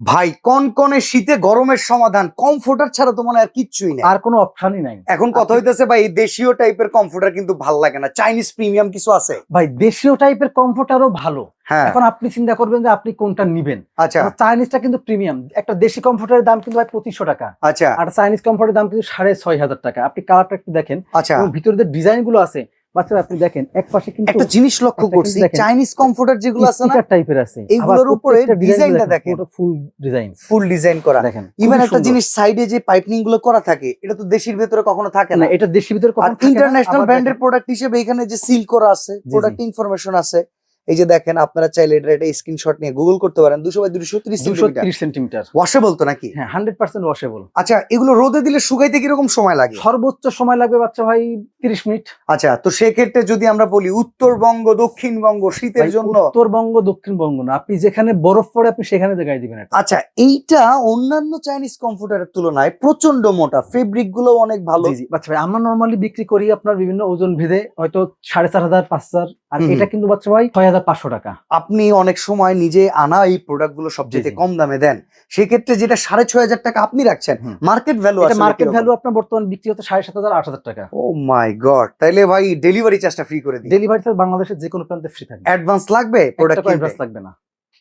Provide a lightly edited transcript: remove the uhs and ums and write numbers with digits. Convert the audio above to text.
ভাই কনকনে শীতে গরমের সমাধান কমফোর্টার ছাড়া তো মনে হয় আর কিচ্ছুই নেই। আর কোনো অপশনই নাই এখন কথা হইতেছে ভাই এই দেশীয় টাইপের কমফোর্টার কিন্তু ভাল লাগে না, চাইনিজ প্রিমিয়াম কিছু আছে? ভাই। দেশীয় টাইপের কমফোর্টারও ভালো। হ্যাঁ এখন আপনি চিন্তা করবেন যে আপনি কোনটা নিবেন। আচ্ছা চাইনিজটা কিন্তু প্রিমিয়াম। একটা দেশি কমফোর্টারের দাম কিন্তু ভাই 2500 টাকা, আচ্ছা আর চাইনিজ কমফোর্টের দাম কিন্তু 6500 টাকা। আপনি কালারটা একটু দেখেন আচ্ছা। এবং ভিতরে যে ডিজাইন গুলো আছে বাচ্চারা, আপনি দেখেন এক পাশে কিন্তু একটা জিনিস লক্ষ্য একটা করছি, কিন্তু দেখেন, চাইনিজ কমফোর্টার যেগুলো আছে না স্টিকার টাইপের আছে, এইগুলোর উপরে ডিজাইনটা দেখেন, ফুল ডিজাইন, ফুল ডিজাইন করা। দেখেন ইভেন খুবই একটা সুন্দর। জিনিস সাইডে যে পাইপিং গুলো করা থাকে এটা তো দেশের ভিতরে কখনো থাকে না, না। এটা দেশি ভিতরে আর কখনো থাকে না। ইন্টারন্যাশনাল আবার ব্র্যান্ডের দেখেন, প্রোডাক্ট হিসেবে এখানে যে সিল করা আছে, জি, প্রোডাক্ট ইনফরমেশন আছে। এই যে দেখেন, আপনারা চাইলে এটা স্ক্রিনশট নিয়ে গুগল করতে পারেন। 200 বাই 230 সেন্টিমিটার 230 সেন্টিমিটার। ওয়াশেবল তো নাকি? হ্যাঁ, 100% ওয়াশেবল। আচ্ছা, এগুলো রোদে দিলে শুকাইতে কিরকম সময় লাগে? সর্বোচ্চ সময় লাগবে বাচ্চা ভাই 30 মিনিট। আচ্ছা, তো সেক্ষেত্রে যদি আমরা বলি উত্তরবঙ্গ দক্ষিণবঙ্গ শীতের ভাই, জন্য, উত্তরবঙ্গ দক্ষিণবঙ্গ না, আপনি যেখানে বরফ পড়ে আপনি সেখানে জায়গায় দিবেন এটা। আচ্ছা এইটা অন্যান্য চাইনিজ কমফোর্টারের তুলনায় প্রচন্ড মোটা, ফেব্রিক গুলো অনেক ভালো। জি জি বাচ্চা ভাই, আমরা নরমালি বিক্রি করি আপনার বিভিন্ন ওজন ভেদে হয়তো 4500 5000, আর হুম। এটা কিন্তু বাচ্চা ভাই 6500 টাকা। আপনি অনেক সময় নিজে আনা এই প্রোডাক্ট গুলো সবচেয়ে জি, জি। কম দামে দেন, সেক্ষেত্রে যেটা 6500 টাকা আপনি রাখছেন, হুম। মার্কেট ভ্যালু এটা আসলে মার্কেট কিরকম? ভ্যালু আপনার বর্তমান বিক্রি হচ্ছে 7500 8000 টাকা। ও মাই গড, তাইলে ভাই ডেলিভারি চার্জটা ফ্রি করে দিন। ডেলিভারি বাংলাদেশের যে কোনো প্রান্তে ফ্রি থাকবে। অ্যাডভান্স লাগবে প্রোডাক্ট একটা কিনতে? অ্যাডভান্স লাগবে না।